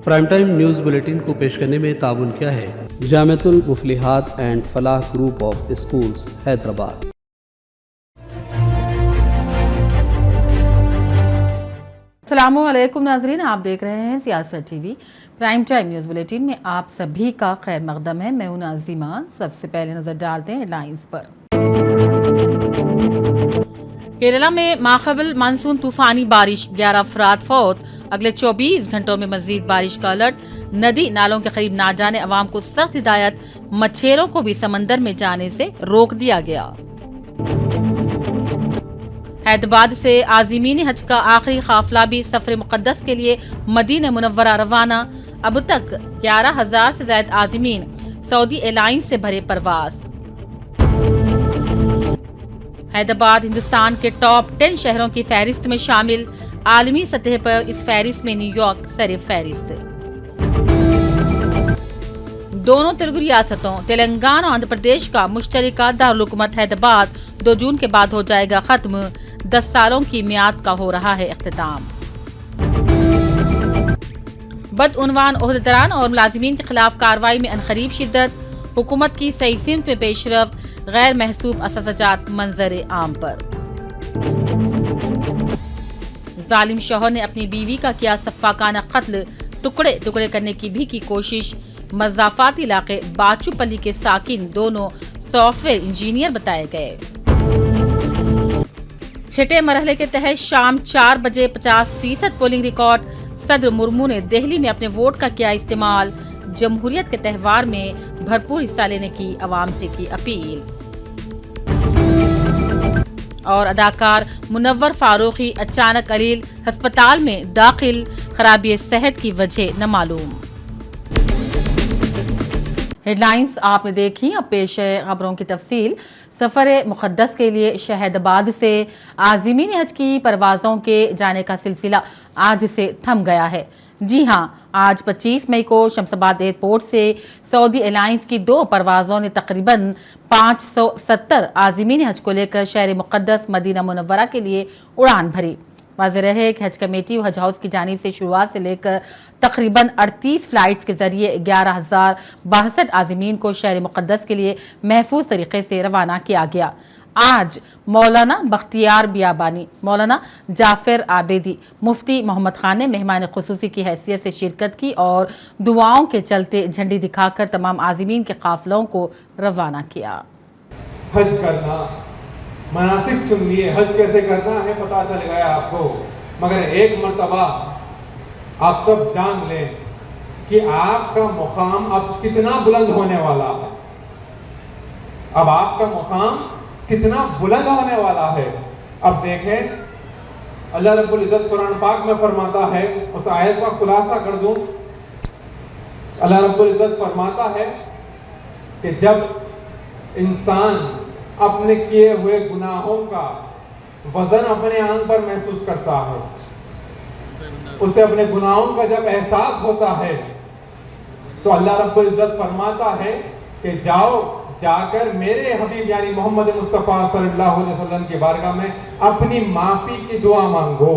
Prime time news bulletin को पेश करने में ताउन किया है Jamiatul Muflihat and Falah group of schools Hyderabad. अस्सलामुअलैकुम नाज़रीन, आप देख रहे हैं Siasat TV. Prime time news bulletin में आप सभी का खैर मकदम है। मैं हूं नाज़िमा। सबसे पहले नजर डालते हैं हेडलाइंस पर। केरला में माक़बिल मानसून तूफानी बारिश, 11 अफराद फौत। अगले 24 घंटों में मजीद बारिश का अलर्ट। नदी नालों के करीब ना जाने, अवाम को सख्त हिदायत। मछेरों को भी समंदर में जाने से रोक दिया गया। हैदराबाद से आज़मीन हज का आखिरी काफिला भी सफर मुक़द्दस के लिए मदीना मुनव्वरा रवाना। अब तक 11,000 से ज्यादा आज़मीन सऊदी एयरलाइंस से भरे परवाज। हैदराबाद हिंदुस्तान के टॉप 10 शहरों की फहरिस्त में शामिल। आलमी सतह पर इस फहरिस्त में न्यूयॉर्क सर फहरिस्त। दोनों तेलुगु रियासतों तेलंगाना और आंध्र प्रदेश का मुश्तरका दारुल-हुकूमत हैदराबाद 2 जून के बाद हो जाएगा खत्म। 10 सालों की मियाद का हो रहा है इख्तिताम। बदउनवान ओहदेदारान और मुलाजिमीन के खिलाफ कार्रवाई में अनकरीब शिद्दत। हुकूमत की सही सिमत में पेशरफ। गैर महसूब अससाजात मंजर आम पर। जालिम शौहर ने अपनी बीवी का किया सफ़ाकाना कत्ल। टुकड़े टुकड़े करने की भी की कोशिश। मज़ाफ़ाती इलाके बाचूपल्ली के साकिन दोनों सॉफ्टवेयर इंजीनियर बताए गए। छठे मरहले के तहत शाम 4 बजे 50% पोलिंग रिकॉर्ड। सदर मुर्मू ने दिल्ली में अपने वोट का किया इस्तेमाल। जमहूरियत के त्यौहार में भरपूर हिस्सा लेने की अवाम से की अपील। और अदाकार मुनव्वर फारूकी अचानक अलील अस्पताल में दाखिल। खराबी सेहत की वजह न मालूम। हेडलाइंस आपने देखी, अब पेश है खबरों की तफसील। सफर मुक़द्दस के लिए शहदाबाद से आज़मीन हज की परवाज़ों के जाने का सिलसिला आज से थम गया है। जी हां, आज 25 मई को शमशाबाद एयरपोर्ट से सऊदी एयरलाइंस की 2 परवाज़ों ने तकरीबन 570 आज़मीन हज को लेकर शहर मुक़द्दस मदीना मुनव्वरा के लिए उड़ान भरी। वाज़ेह रहे कि हज कमेटी व हज हाउस की जानिब से शुरुआत से लेकर तकरीबन 38 फ्लाइट्स के जरिए 11,062 आज़मीन को शहर मुक़द्दस के लिए महफूज तरीके से रवाना किया गया। आज मौलाना बख्तियार बियाबानी, मौलाना जाफर आबेदी, मुफ्ती मोहम्मद खान ने मेहमान खुसूसी की हैसियत से शिरकत की और दुआओं के चलते झंडी दिखाकर तमाम आज़मीन के काफिलों को रवाना किया। हज करना, मनासिक सुन लिए, हज कैसे करना है पता चल गया आपको, मगर एक मर्तबा आप सब जान लें कि आपका मुकाम अब कितना बुलंद होने वाला है। अब आपका मुकाम कितना बुलंद होने वाला है। अब देखें, अल्लाह रब्बुल इज्जत कुरान पाक में फरमाता है, उस आयत का खुलासा कर दूं। अल्लाह रब्बुल इज्जत फरमाता है कि जब इंसान अपने किए हुए गुनाहों का वजन अपने आंग पर महसूस करता है, उसे अपने गुनाहों का जब एहसास होता है, तो अल्लाह रब्बुल इज्जत फरमाता है कि जाओ, जाकर मेरे हबीब यानी मोहम्मद मुस्तफ़ा सल्लल्लाहु अलैहि वसल्लम की बारगाह में अपनी माफी की दुआ मांगो,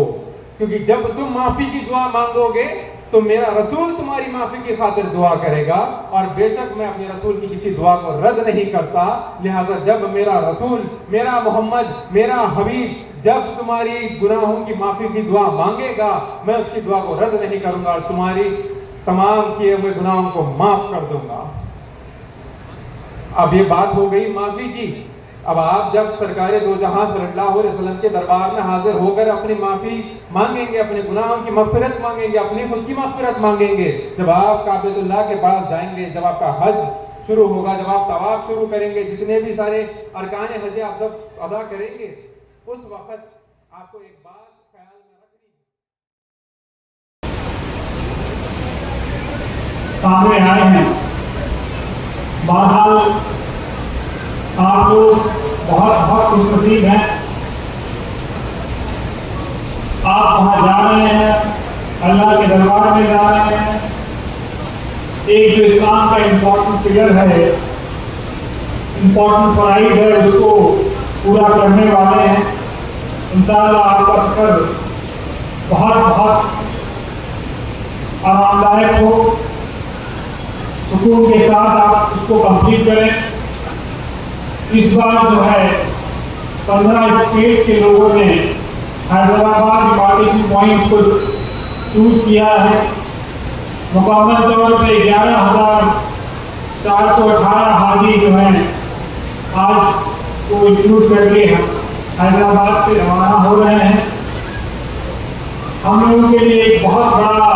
क्योंकि जब तुम माफी की दुआ मांगोगे तो मेरा रसूल तुम्हारी माफी की खातिर दुआ करेगा, और बेशक मैं अपने रसूल की किसी दुआ को रद्द नहीं करता। लिहाजा जब मेरा रसूल, मेरा मोहम्मद, मेरा हबीब जब तुम्हारी गुनाहों की माफी की दुआ मांगेगा, मैं उसकी दुआ को रद्द नहीं करूंगा और तुम्हारी तमाम किए हुए गुनाहों को माफ कर दूंगा। अब ये बात हो गई माफी की। अब आप जब सरकारे दो जहां सल्लल्लाहु अलैहि वसल्लम के दरबार में हाजिर होकर अपनी माफी मांगेंगे, अपने गुनाहों की मग़फ़िरत मांगेंगे, अपनी खुद की मग़फ़िरत मांगेंगे, जब आप काबतुल्लाह के पास जाएंगे, जब आपका हज शुरू होगा, जब आप तवाफ शुरू करेंगे, जितने भी सारे अरकान हज आप सब अदा करेंगे, उस वक्त आपको एक बात ख्याल में रखनी सामने आए हैं। बहरहाल आप लोग बहुत खुशनसीब हैं। आप वहां जा रहे हैं, अल्लाह के दरबार में जा रहे हैं। एक जो इस्लाम का इम्पोर्टेंट फिगर है, इम्पोर्टेंट फराइज है, उसको पूरा करने वाले हैं। इंशाअल्लाह आपका सफर बहुत आरामदायक हो, सुकून के साथ आप उसको कंप्लीट करें। इस बार जो है 15 स्टेट के लोगों ने हैदराबाद रिकॉर्डेशन पॉइंट को चूज किया है। मुकम्मल तौर पे 11,418 हाजी जो हैं आज को इंक्लूड करके हैदराबाद से रवाना हो रहे हैं। हम लोगों के लिए एक बहुत बड़ा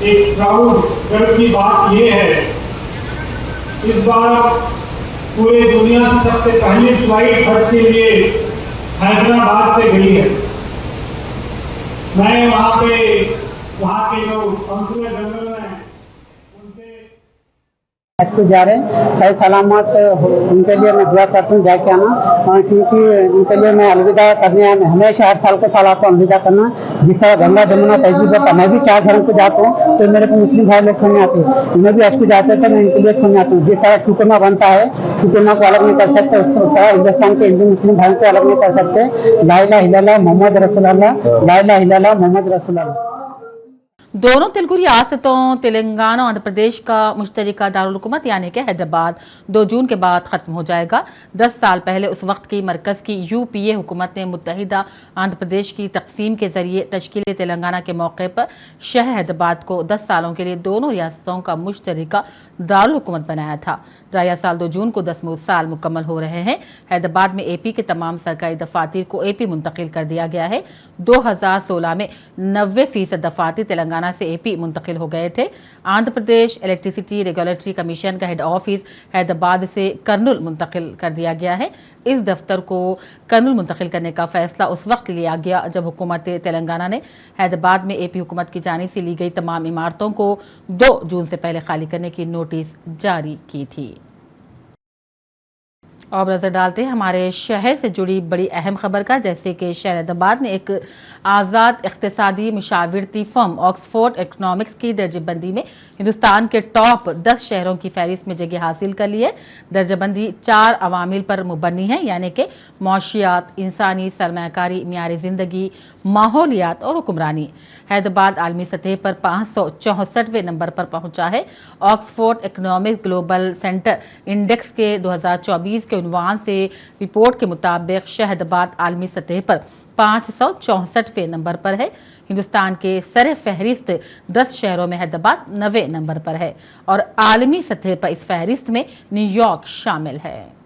एक प्राउड गर्व की बात ये है, इस बार पूरे दुनिया की सबसे पहली फ्लाइट हज के लिए हैदराबाद से गई है। मैं वहाँ के जो काउंसिलर जनरल हैं उनसे आज को जा रहे हैं, सही सलामत उनके लिए मैं दुआ करता हूँ जाके आना, क्योंकि उनके लिए मैं अलविदा करने हमेशा हर साल को साल आता हूँ अलविदा करना। जिस तरह गंगा जमुना तहजीब होता है, मैं भी 4 धर्म को जाता हूँ तो मेरे को मुस्लिम भाई लोग छोड़ने आते हैं, मैं भी आज को जाते तो मैं इनके लिए छोड़ने आता हूँ। जिस तरह शुक्रमा बनता है, शुक्रमा को अलग नहीं कर सकते, उस तरह हिंदुस्तान के हिंदू मुस्लिम भाइयों को अलग नहीं कर सकते। ला इलाहा इल्लल्लाह मोहम्मद रसूलुल्लाह, ला इलाहा इल्लल्लाह मोहम्मद रसूलुल्लाह। दोनों तेलुगु रियासतों तेलंगाना और आंध्र प्रदेश का मुश्तरका दारुल हुकूमत यानी कि हैदराबाद 2 जून के बाद खत्म हो जाएगा। 10 साल पहले उस वक्त की मरकज की यूपीए हुकूमत ने मुत्तहिदा आंध्र प्रदेश की तकसीम के जरिए तश्कील तेलंगाना के मौके पर शहर हैदराबाद को 10 सालों के लिए दोनों रियासतों का मुश्तरका दारुल हुकूमत बनाया था। जाया साल 2 जून को 10वें साल मुकम्मल हो रहे हैं। हैदराबाद में एपी के तमाम सरकारी दफातर को एपी मुंतकिल कर दिया गया है। 2016 में 90% दफातर तेलंगाना से एपी मुंतकिल हो गए थे। Andhra Pradesh electricity regulatory commission का हेड ऑफिस हैदराबाद से कर्नूल मुंतकिल कर दिया गया है। इस दफ्तर को कर्नूल मुंतकिल करने का फैसला उस वक्त लिया गया जब हुकूमत तेलंगाना ने हैदराबाद में एपी हुकूमत की जानिब से ली गई तमाम इमारतों को 2 जून से पहले खाली करने की नोटिस जारी की थी। और नजर डालते हैं हमारे शहर से जुड़ी बड़ी अहम खबर का, जैसे कि शहर हैदराबाद ने एक आज़ाद इक़्तिसादी मुशावरती फर्म ऑक्सफोर्ड इकनॉमिक्स की दर्जेबंदी में हिंदुस्तान के टॉप 10 शहरों की फहरिस्त में जगह हासिल कर ली है। दर्जेबंदी 4 अवामिल पर मुबनी है, यानी कि मौशियात, इंसानी सरमायाकारी, मियारी ज़िंदगी, माहौलियात और हुक्मरानी। हैदराबाद आलमी सतह पर 564वें नंबर पर पहुंचा है। Oxford economics global centre index के 2024 के उन्वान से रिपोर्ट के मुताबिक शहरबाद आलमी सतह पर 564वें नंबर पर है। हिंदुस्तान के सर फहरिस्त 10 शहरों में हैदराबाद 9वें नंबर पर है और आलमी सतह पर इस फहरिस्त में न्यूयॉर्क शामिल है।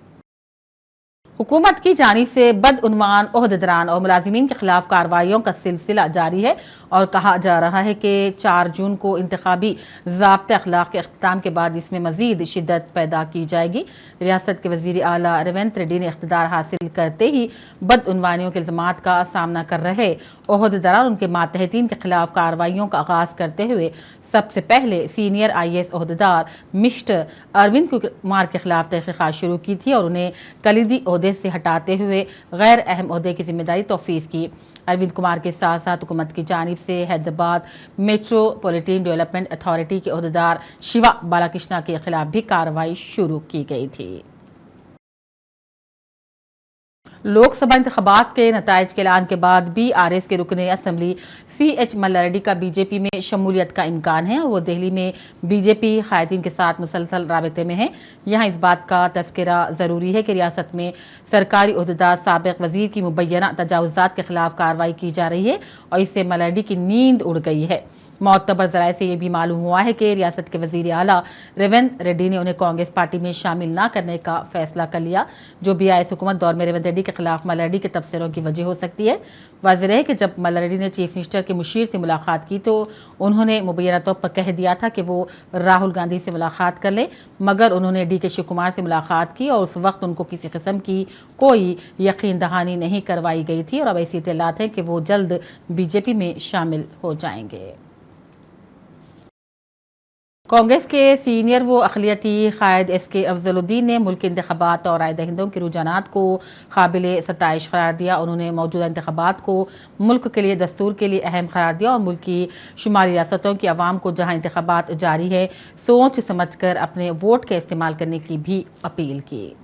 हुकूमत की जानिब से बदउन्वान ओहदेदारान और मुलाजिमीन के खिलाफ कार्रवाइयों का सिलसिला जारी है और कहा जा रहा है कि 4 जून को इंतखाबी ज़ाब्ते अखलाक के अख्तिताम के बाद इसमें मजीद शिद्दत पैदा की जाएगी। रियासत के वज़ीर आला रेवंत रेड्डी ने इख्तिदार हासिल करते ही बदउन्वानियों के इल्ज़ामात का सामना कर रहे ओहदेदार और उनके मातहतीन के खिलाफ कार्रवाइयों का आगाज़ करते हुए सबसे पहले सीनियर IAS ओहदेदार मिस्टर अरविंद कुमार के खिलाफ तहकीकात शुरू की थी और उन्हें कलीदी ओहदे से हटाते हुए गैर अहम ओहदे की जिम्मेदारी तौफीज़ की। अरविंद कुमार के साथ साथ हुकूमत की जानिब से हैदराबाद मेट्रोपॉलिटन डेवलपमेंट अथॉरिटी के ओहदेदार शिवा बालाकृष्णा के खिलाफ भी कार्रवाई शुरू की गई थी। लोकसभा इंतखाबात के नताइज के ऐलान के बाद BRS के रुकने असम्बली CH मल्लारेड्डी का बीजेपी में शमूलियत का इम्कान है और वो दिल्ली में बीजेपी कायदीन के साथ मुसलसल राबते में है। यहाँ इस बात का तज़किरा ज़रूरी है कि रियासत में सरकारी ओहदेदार साबिक़ वज़ीर की मुबैना तजावुज़ात के खिलाफ कार्रवाई की जा रही है और इससे मल्लारेड्डी की नींद उड़ गई है। मोतबर ज़राए से यह भी मालूम हुआ है कि रियासत के वज़ीर आला रेवंत रेड्डी ने उन्हें कांग्रेस पार्टी में शामिल न करने का फैसला कर लिया, जो BRS हुकूमत दौर में रेवंत रेड्डी के खिलाफ मल्लारेड्डी के तबसरों की वजह हो सकती है। वाज़ेह है कि जब मल्लारेड्डी ने चीफ मिनिस्टर के मुशीर से मुलाकात की तो उन्होंने मुबैना तौर पर कह दिया था कि वो राहुल गांधी से मुलाकात कर ले, मगर उन्होंने DK शिव कुमार से मुलाकात की और उस वक्त उनको किसी किस्म की कोई यकीन दहानी नहीं करवाई गई थी और अब ऐसी इत्तलात है कि वो जल्द BJP में शामिल हो जाएंगे। कांग्रेस के सीनियर व अक़लियती कायद SK अफजलुद्दीन ने मुल्क के इंतखाबात और राय दहिंदों के रुझानात को काबिल सताइश करार दिया। उन्होंने मौजूदा इंतखाबात को मुल्क के लिए दस्तूर के लिए अहम करार दिया और मुल्क की शुमाली रियासतों की आवाम को जहां इंतखाबात जारी है सोच समझ कर अपने वोट का इस्तेमाल करने की भी अपील की।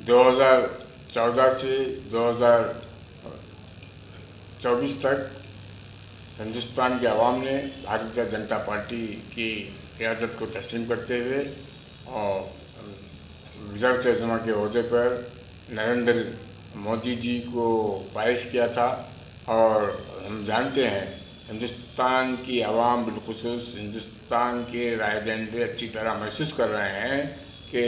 2014 से 2024 तक हिंदुस्तान के अवाम ने भारतीय जनता पार्टी की क़यादत को तस्लीम करते हुए और वज़ीर-ए-आज़म के अहदे पर नरेंद्र मोदी जी को पाइश किया था। और हम जानते हैं हिंदुस्तान की आवाम बिलखुसूस हिंदुस्तान के राय दहिंदे अच्छी तरह महसूस कर रहे हैं कि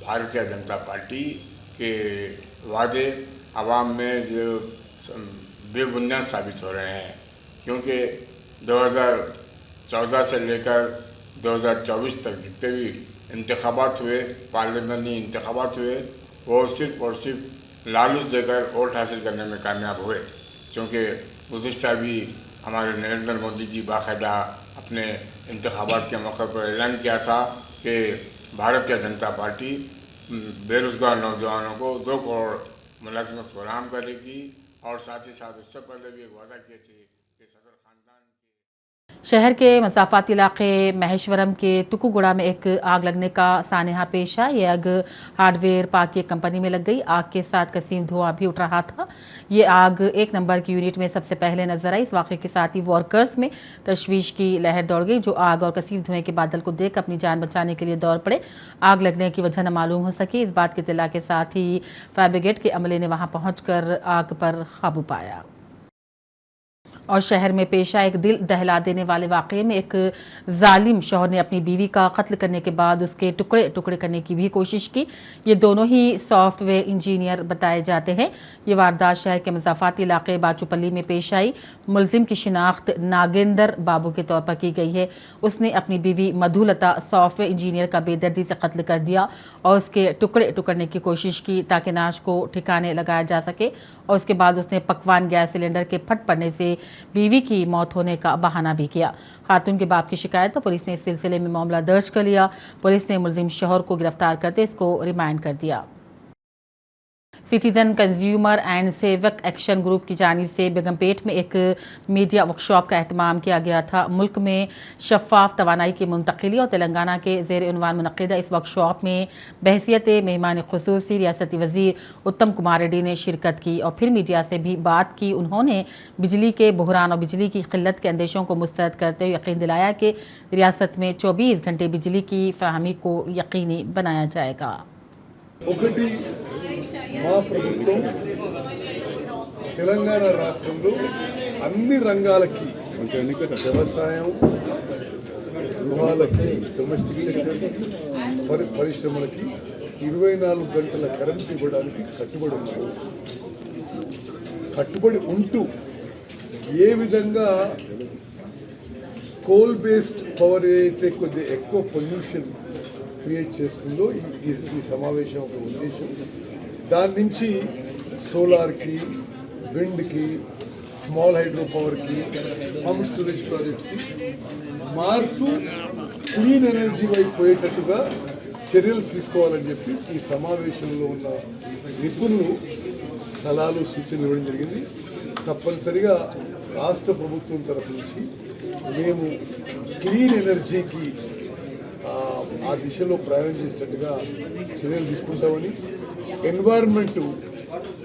भारतीय जनता पार्टी के वादे आवाम में जो बेबुनियाद साबित हो रहे हैं, क्योंकि 2014 से लेकर 2024 तक जितने भी इंतखाबात हुए, पार्लियामेंटी इंतखाबात हुए, वो सिर्फ़ और सिर्फ लालच देकर वोट हासिल करने में कामयाब हुए। क्योंकि गुज़िश्ता भी हमारे नरेंद्र मोदी जी बाकायदा अपने इंतखाबात के मौके पर ऐलान किया था कि भारतीय जनता पार्टी बेरोज़गार नौजवानों को 2 करोड़ मुलाजिमत फराहम करेगी। और साथ ही साथ उससे पहले भी एक वादा किए थे कि सदर खानदान शहर के मसाफाती इलाके महेश्वरम के तुकुगुड़ा में एक आग लगने का सानहा पेश आया। ये आग हार्डवेयर पार्क की कंपनी में लग गई। आग के साथ कसीम धुआं भी उठ रहा था। ये आग 1 नंबर की यूनिट में सबसे पहले नजर आई। इस वाक़े के साथ ही वर्कर्स में तशवीश की लहर दौड़ गई, जो आग और कसीम धुएं के बादल को देख अपनी जान बचाने के लिए दौड़ पड़े। आग लगने की वजह न मालूम हो सकी। इस बात की इत्तला के साथ ही फायर ब्रिगेड के अमले ने वहां पहुंचकर आग पर काबू पाया। और शहर में पेश आए एक दिल दहला देने वाले वाक़ये में एक जालिम शौहर ने अपनी बीवी का कत्ल करने के बाद उसके टुकड़े टुकड़े करने की भी कोशिश की। ये दोनों ही सॉफ्टवेयर इंजीनियर बताए जाते हैं। ये वारदात शहर के मज़ाफ़ाती इलाके बाचूपल्ली में पेश आई। मुलजिम की शिनाख्त नागेंदर बाबू के तौर पर की गई है। उसने अपनी बीवी मधुलता सॉफ्टवेयर इंजीनियर का बेदर्दी से कत्ल कर दिया और उसके टुकड़े टुकड़ने की कोशिश की ताकि नाश को ठिकाने लगाया जा सके। और उसके बाद उसने पकवान गैस सिलेंडर के फट पड़ने से बीवी की मौत होने का बहाना भी किया। खातून के बाप की शिकायत पर पुलिस ने इस सिलसिले में मामला दर्ज कर लिया। पुलिस ने मुलजिम शौहर को गिरफ्तार करते इसको रिमांड कर दिया। सिटीजन कंज्यूमर एंड सेवक एक्शन ग्रुप की जानिब से बेगमपेट में एक मीडिया वर्कशॉप का एहतमाम किया गया था। मुल्क में शफाफ तवानाई की मुंतकिली और तेलंगाना के ज़ेर उन्वान मुनक़िदा इस वर्कशॉप में बहसियत मेहमान खुसूसी रियासती वज़ीर उत्तम कुमार रेड्डी ने शिरकत की और फिर मीडिया से भी बात की। उन्होंने बिजली के बहरान और बिजली की किल्लत के अंदेशों को मुस्तरद करते हुए यकीन दिलाया कि रियासत में 24 घंटे बिजली की फराहमी को यकीनी बनाया जाएगा। ఒకటి మా ప్రభుత్వం తెలంగాణ రాష్ట్రంలో అన్ని రంగాలకి వ్యవసాయం, గృహాలకి, డొమెస్టిక్ సెక్టర్, పరిశ్రమలకి 24 గంటల కరెంట్ ఇవ్వడానికి కట్టుబడి ఉంటూ ఏ విధంగా కోల్ బేస్డ్ పవర్ అయితే కొద్దిగా ఎక్కువ పొల్యూషన్ క్రియేట్ చేస్తుందో ఈ సమావేశం ఒక ఉద్దేశం. దాని నుంచి సోలార్కి, విండ్కి, స్మాల్ హైడ్రో పవర్కి, పంప్ స్టోరేజ్ ప్రాజెక్ట్కి మారుతూ క్లీన్ ఎనర్జీ వైపు పోయేటట్టుగా చర్యలు తీసుకోవాలని చెప్పి ఈ సమావేశంలో ఉన్న నిపుణులు సలహాలు సూచనలు ఇవ్వడం జరిగింది. తప్పనిసరిగా రాష్ట్ర ప్రభుత్వం తరఫు నుంచి మేము క్లీన్ ఎనర్జీకి ఆ దిశలో ప్రయాణం చేసేటట్టుగా చర్యలు తీసుకుంటామని, ఎన్వైరన్మెంట్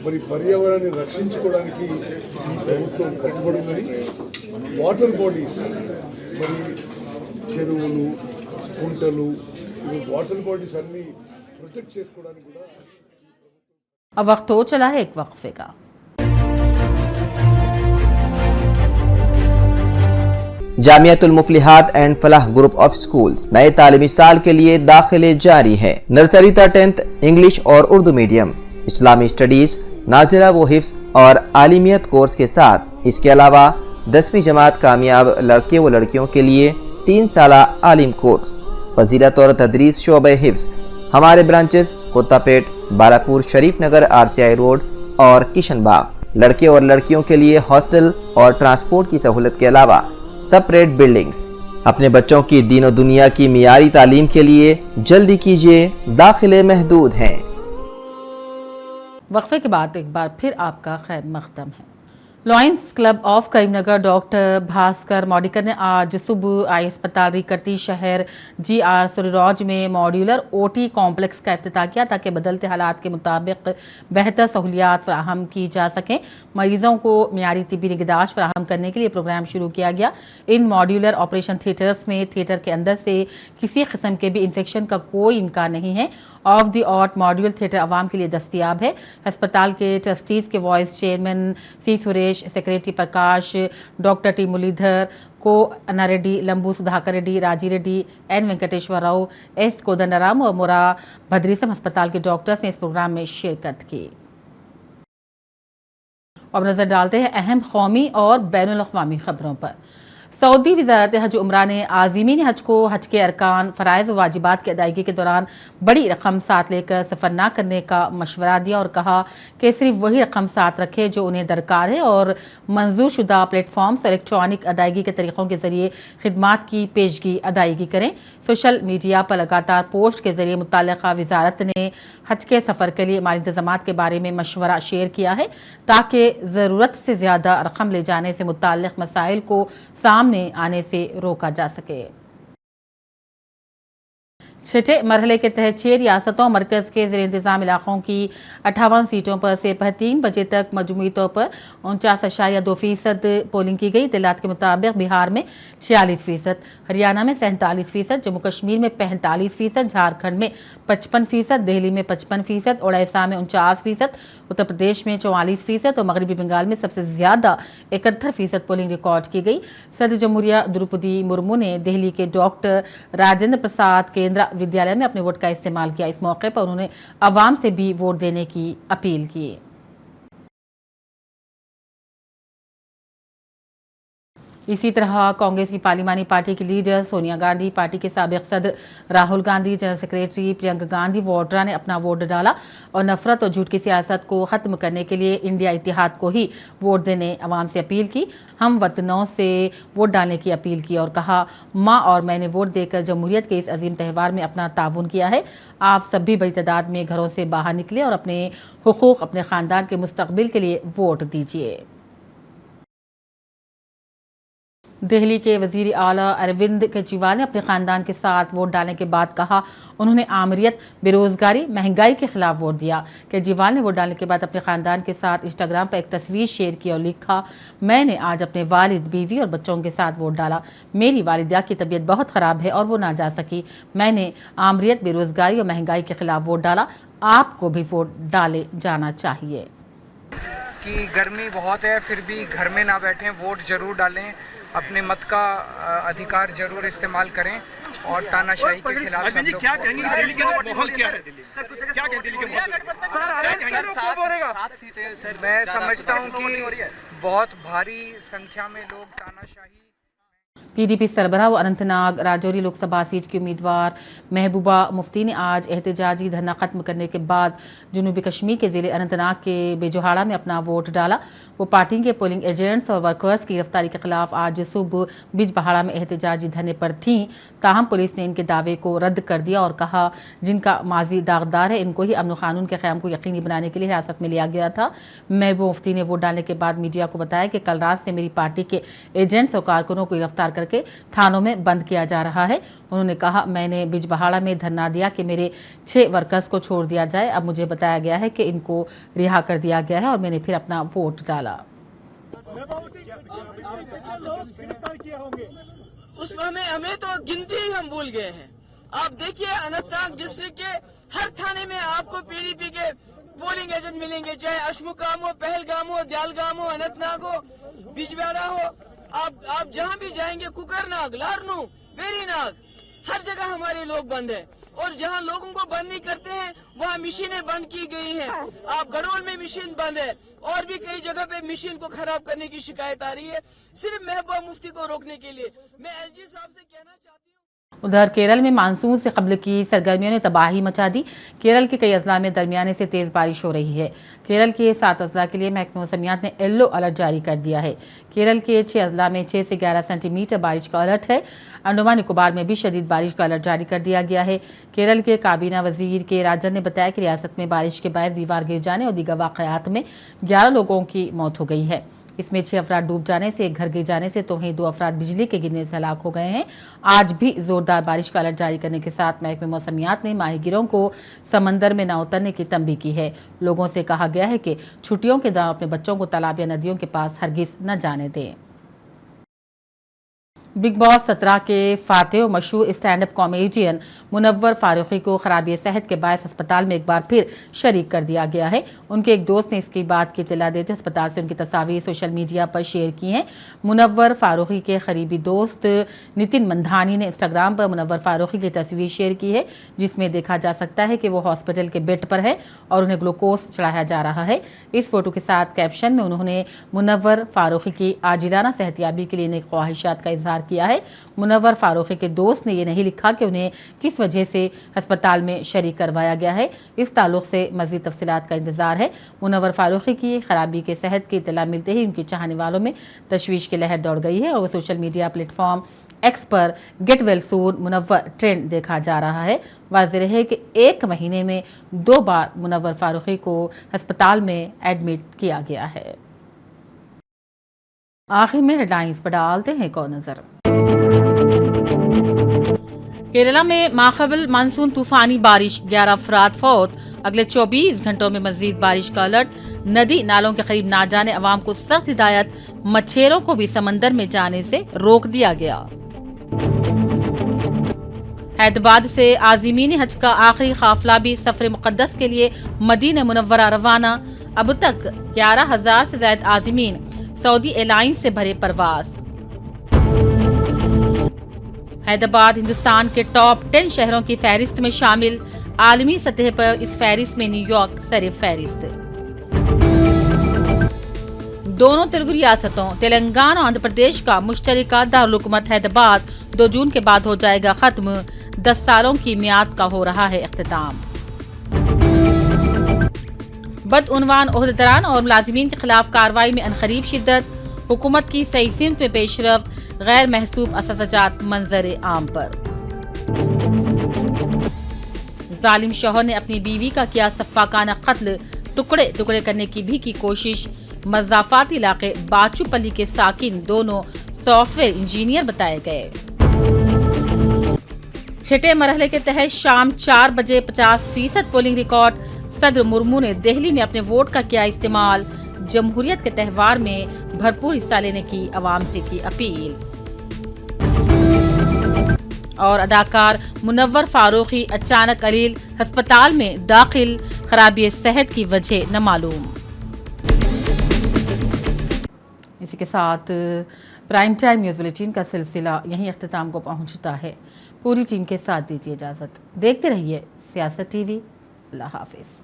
మరి పర్యావరణాన్ని రక్షించుకోవడానికి ఈ ప్రభుత్వం కట్టుబడిందని, వాటర్ బాడీస్ మరి చెరువులు, కుంటలు, వాటర్ బాడీస్ అన్ని ప్రొటెక్ట్ చేసుకోవడానికి కూడా. अब वक्त हो चला है एक वक्फे का। Jamiatul Muflihat and Falah group of schools नए तालीमी साल के लिए दाखिले जारी है। नर्सरी तक 10th इंग्लिश और उर्दू मीडियम, इस्लामी स्टडीज, नाज़िला व हिफ्ज़ और आलिमियत कोर्स के साथ इसके अलावा 10वीं जमात कामयाब लड़के व लड़कियों के लिए 3 साला आलिम कोर्स, फजीलत और तदरीस शोबे हिफ्ज़। हमारे ब्रांचेस कोत्तापेट, बालापुर, शरीफ नगर, RCI रोड और किशनबाग। लड़के और लड़कियों के लिए हॉस्टल और ट्रांसपोर्ट की सहूलत के अलावा सेपरेट बिल्डिंग्स। अपने बच्चों की दीन और दुनिया की मियारी तालीम के लिए जल्दी कीजिए, दाखिले महदूद हैं। वक्फे के बाद एक बार फिर आपका खैर मकदम है। Lions club of Karimnagar doctor Bhaskar Maudikar ने आज सुबह आई अस्पताल रिकरती शहर GR सुररौज में मॉड्यूलर OT कॉम्प्लेक्स का इफ्तिताह किया ताकि बदलते हालात के मुताबिक बेहतर सहूलियात फराहम की जा सकें। मरीजों को मियारी तिब्बी निगहदाश्त फराहम करने के लिए प्रोग्राम शुरू किया गया। इन मॉड्यूलर ऑपरेशन थिएटर्स में थिएटर के अंदर से किसी किस्म के भी इन्फेक्शन का कोई इम्कान नहीं है। Of the art module theatre आवाम के लिए दस्तियाब है। अस्पताल के ट्रस्टीज के vice chairman C Suresh, secretary Prakash, doctor T Muralidhar, को अन्ना रेड्डी, लंबू सुधाकर रेड्डी, राजी रेड्डी, N वेंकटेश्वर राव, S कोदंडराम और मोरा भद्रीसम अस्पताल के डॉक्टर्स ने इस प्रोग्राम में शिरकत की। अब नजर डालते हैं अहम कौमी और बैनुल अक़वामी खबरों पर। सऊदी वज़ारत हज उम्रा ने आज़िमीन हज को हज के अरकान, फ़राइज़ व वाजिबात की अदायगी के दौरान बड़ी रकम साथ लेकर सफ़र न करने का मशवरा दिया और कहा कि सिर्फ वही रकम साथ रखें जो उन्हें दरकार है और मंजूर शुदा प्लेटफॉर्म्स इलेक्ट्रॉनिक अदायगी के तरीक़ों के ज़रिए खिदमात की पेशगी अदायगी करें। सोशल मीडिया पर लगातार पोस्ट के ज़रिए मुतल्लिक़ा वज़ारत ने हज के सफ़र के लिए माली इंतज़ामात के बारे में मशवरा शेयर किया है ताकि ज़रूरत से ज़्यादा रकम ले जाने से मुतल्लिक़ मसाइल को सामने आने से रोका जा सके। छठे मरहले के तहत 6 रियासतों मरकज़ के ज़ेर इंतज़ाम इलाकों की 58 सीटों पर से 3 बजे तक मजमूई तौर पर 49.2% पोलिंग की गई। इत्तलात के मुताबिक बिहार में 46%, हरियाणा में 47%, जम्मू कश्मीर में 45%, झारखंड में 55%, दिल्ली में 55%, ओडिशा में 49%, उत्तर प्रदेश में 44% और मगरबी बंगाल में सबसे ज्यादा 71% पोलिंग रिकॉर्ड की गई। सदर जमहूरिया द्रौपदी मुर्मू ने दिल्ली के डॉक्टर राजेंद्र प्रसाद केंद्र विद्यालय में अपने वोट का इस्तेमाल किया। इस मौके पर उन्होंने आवाम से भी वोट देने की अपील की। इसी तरह कांग्रेस की पार्लिमानी पार्टी की लीडर सोनिया गांधी, पार्टी के साबिक सदर राहुल गांधी, जनरल सेक्रेटरी प्रियंका गांधी वाड्रा ने अपना वोट डाला और नफरत और झूठ की सियासत को खत्म करने के लिए इंडिया इत्तेहाद को ही वोट देने अवाम से अपील की। हम वतनों से वोट डालने की अपील की और कहा, माँ और मैंने वोट देकर जमहूरियत के इस अजीम त्यौहार में अपना ताउन किया है। आप सभी बड़ी तादाद में घरों से बाहर निकले और अपने हुकूक, अपने खानदान के मुस्तकबिल के लिए वोट दीजिए। दिल्ली के वजीर आला अरविंद केजरीवाल ने अपने खानदान के साथ वोट डालने के बाद कहा, उन्होंने आमरीत, बेरोजगारी, महंगाई के खिलाफ वोट दिया। केजरीवाल ने वोट डालने के बाद अपने खानदान के साथ इंस्टाग्राम पर एक तस्वीर शेयर की और लिखा, मैंने आज अपने वालिद, बीवी और बच्चों के साथ वोट डाला। मेरी वालिदा की तबीयत बहुत ख़राब है और वो ना जा सकी। मैंने आमरीत, बेरोजगारी और महंगाई के खिलाफ वोट डाला। आपको भी वोट डाले जाना चाहिए। कि गर्मी बहुत है, फिर भी घर में ना बैठें, वोट जरूर डालें, अपने मत का अधिकार जरूर इस्तेमाल करें और तानाशाही के खिलाफ सब लोग क्या कहेंगे? दिल्ली के माहौल क्या है? क्या कहें दिल्ली के माहौल? मैं समझता हूं कि बहुत भारी संख्या में लोग तानाशाही। PDP सरबराह व अनंतनाग राजौरी लोकसभा सीट की उम्मीदवार महबूबा मुफ्ती ने आज एहतजाजी धरना खत्म करने के बाद जनूबी कश्मीर के ज़िले अनंतनाग के बेजोहाड़ा में अपना वोट डाला। वो पार्टी के पोलिंग एजेंट्स और वर्कर्स की गिरफ्तारी के खिलाफ आज सुबह बिजबहाड़ा में एहतजाजी धरने पर थीं। ताहम पुलिस ने इनके दावे को रद्द कर दिया और कहा, जिनका माजी दागदार है इनको ही अमन कानून के क़याम को यकीनी बनाने के लिए हिरासत में लिया गया था। महबूबा मुफ्ती ने वोट डालने के बाद मीडिया को बताया कि कल रात से मेरी पार्टी के एजेंट्स और कारकुनों को गिरफ्तार करके थानों में बंद किया जा रहा है। उन्होंने कहा, मैंने बिजबहाड़ा में धरना दिया कि मेरे 6 वर्कर्स को छोड़ दिया जाए। अब मुझे बताया गया है कि इनको रिहा कर दिया गया है और मैंने फिर अपना वोट डाला। उस हमें तो गिनती ही हम भूल गए हैं। आप देखिए अनंतनाग डिस्ट्रिक्ट के हर थाने में आपको PDP के पोलिंग एजेंट मिलेंगे, चाहे अशमुकाम हो, पहलगाम हो, दयालगाम हो, अनंतनाग हो, बिजबहाड़ा हो। आप जहां भी जाएंगे, कुकरनाग, लारनू, वेरीनाग, हर जगह हमारे लोग बंद हैं और जहां लोगों को बंद नहीं करते हैं वहां मशीनें बंद की गई हैं। आप गढ़ोल में मशीन बंद है और भी कई जगह पे मशीन को खराब करने की शिकायत आ रही है, सिर्फ महबूबा मुफ्ती को रोकने के लिए। मैं LG साहब से कहना चाहती हूँ। उधर केरल में मानसून से कबल की सरगर्मियों ने तबाही मचा दी। केरल के कई अजला में दरमियाने से तेज बारिश हो रही है। केरल के 7 अजला के लिए महकमा मौसमियात ने येलो अलर्ट जारी कर दिया है। केरल के 6 अजला में 6 से 11 सेंटीमीटर बारिश का अलर्ट है। अंडमान निकोबार में भी शदीद बारिश का अलर्ट जारी कर दिया गया है। केरल के काबीना वजीर के राजन ने बताया कि रियासत में बारिश के बायस दीवार गिर जाने और दीगर वाकयात में 11 लोगों की मौत हो गई है। इसमें 6 अफराद डूब जाने से, एक घर गिर जाने से तो वहीं 2 अफराद बिजली के गिरने से हलाक हो गए हैं। आज भी जोरदार बारिश का अलर्ट जारी करने के साथ महकमे मौसमियात ने माहीगिरों को समंदर में न उतरने की तंबीह की है। लोगों से कहा गया है कि छुट्टियों के दौरान अपने बच्चों को तालाब या नदियों के पास हरगिज न जाने दें। बिग बॉस 17 के फातेह मशहूर stand up comedian Munawar Faruqui को खराबी सेहत के बायस अस्पताल में एक बार फिर शरीक कर दिया गया है। उनके एक दोस्त ने इसकी बात की इत्तला देते अस्पताल से उनकी तस्वीर सोशल मीडिया पर शेयर की हैं। मुनव्वर फारूकी के करीबी दोस्त नितिन मंधानी ने इंस्टाग्राम पर मुनव्वर फारूकी की तस्वीर शेयर की है, जिसमें देखा जा सकता है कि वो हॉस्पिटल के बेड पर है और उन्हें ग्लूकोज चढ़ाया जा रहा है। इस फोटो के साथ कैप्शन में उन्होंने मुनव्वर फारूकी की आजिलाना सेहतयाबी के लिए नेक ख्वाहिशात का इजहार किया है। मुनव्वर फारूकी के दोस्त ने ये नहीं लिखा कि उन्हें किस वजह से अस्पताल में शरीक करवाया गया है। इस ताल्लुक से मजीद तफसीलात का इंतजार है। मुनव्वर फारूकी की खराबी के सेहत की इत्तला मिलते ही उनके चाहने वालों में तशवीश की लहर दौड़ गई है और वो सोशल मीडिया प्लेटफॉर्म एक्स पर get well soon Munawar trend देखा जा रहा है। वाज़ेह है कि एक महीने में 2 बार मुनव्वर फारूकी को अस्पताल में एडमिट किया गया है। आखिर में हेडलाइंस पर डालते हैं एक और नजर। केरला में माक़बिल मानसून तूफानी बारिश, 11 अफराद फौत। अगले 24 घंटों में मजीद बारिश का अलर्ट। नदी नालों के करीब ना जाने, अवाम को सख्त हिदायत। मछेरों को भी समंदर में जाने से रोक दिया गया। हैदराबाद से आज़मीन हज का आखिरी काफिला भी सफर मुक़द्दस के लिए मदीना मुनव्वरा रवाना। अब तक 11,000 से ज्यादा आज़मीन सऊदी एयरलाइंस से भरे परवाज। हैदराबाद हिंदुस्तान के टॉप 10 शहरों की फहरिस्त में शामिल। आलमी सतह पर इस फहरिस्त में न्यूयॉर्क सर फहरिस्त। दोनों तेलुगु रियासतों तेलंगाना और आंध्र प्रदेश का मुश्तरका दारुल-हुकूमत हैदराबाद 2 जून के बाद हो जाएगा खत्म। 10 सालों की मियाद का हो रहा है इख्तिताम। बदउनवान ओहदेदारान और मुलाजिमीन के खिलाफ कार्रवाई में अनकरीब शिद्दत। हुकूमत की सही सिमत में पेशरफ। गैर महसूब अससाजात मंजर आम पर। जालिम शौहर ने अपनी बीवी का किया सफ़ाकाना कत्ल। टुकड़े टुकड़े करने की भी की कोशिश। मज़ाफ़ाती इलाके बाचूपल्ली के साकिन दोनों सॉफ्टवेयर इंजीनियर बताए गए। 6ठे मरहले के तहत शाम 4 बजे 50% पोलिंग रिकॉर्ड। सदर मुर्मू ने दिल्ली में अपने वोट का किया इस्तेमाल। जमहूरियत के त्यौहार में भरपूर हिस्सा लेने की अवाम से की अपील। और अदाकार मुनव्वर फारूकी अचानक अलील अस्पताल में दाखिल। खराबी सेहत की वजह न मालूम। इसी के साथ प्राइम टाइम न्यूज़ बुलेटिन का सिलसिला यहीं अख्तिताम को पहुंचता है। पूरी टीम के साथ दीजिए इजाजत। देखते रहिए सियासत टीवी। अल्लाह हाफिज।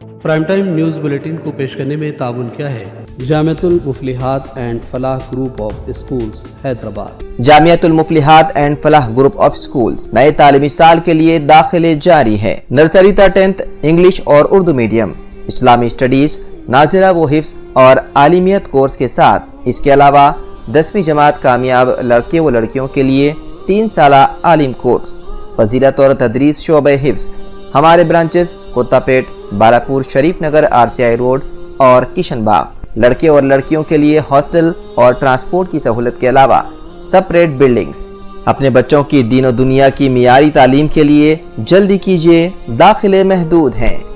प्राइम टाइम न्यूज़ बुलेटिन को पेश करने में ताउन किया है Jamiatul Muflihat and Falah group of schools Hyderabad. Jamiatul Muflihat and Falah group of schools नए तालीमी साल के लिए दाखिले जारी है। नर्सरी तक 10th इंग्लिश और उर्दू मीडियम, इस्लामी स्टडीज, नाज़िला व हिफ्ज़ और आलिमियत कोर्स के साथ इसके अलावा 10वीं जमात कामयाब लड़के व लड़कियों के लिए 3 साला आलिम कोर्स। फजीलत और तदरीस शोबे हिफ्ज़। हमारे ब्रांचेस कोत्तापेट, बालापुर, शरीफ नगर, RCI रोड और किशनबाग। लड़के और लड़कियों के लिए हॉस्टल और ट्रांसपोर्ट की सहूलत के अलावा सेपरेट बिल्डिंग्स। अपने बच्चों की दीन और दुनिया की मियारी तालीम के लिए जल्दी कीजिए, दाखिले महदूद हैं।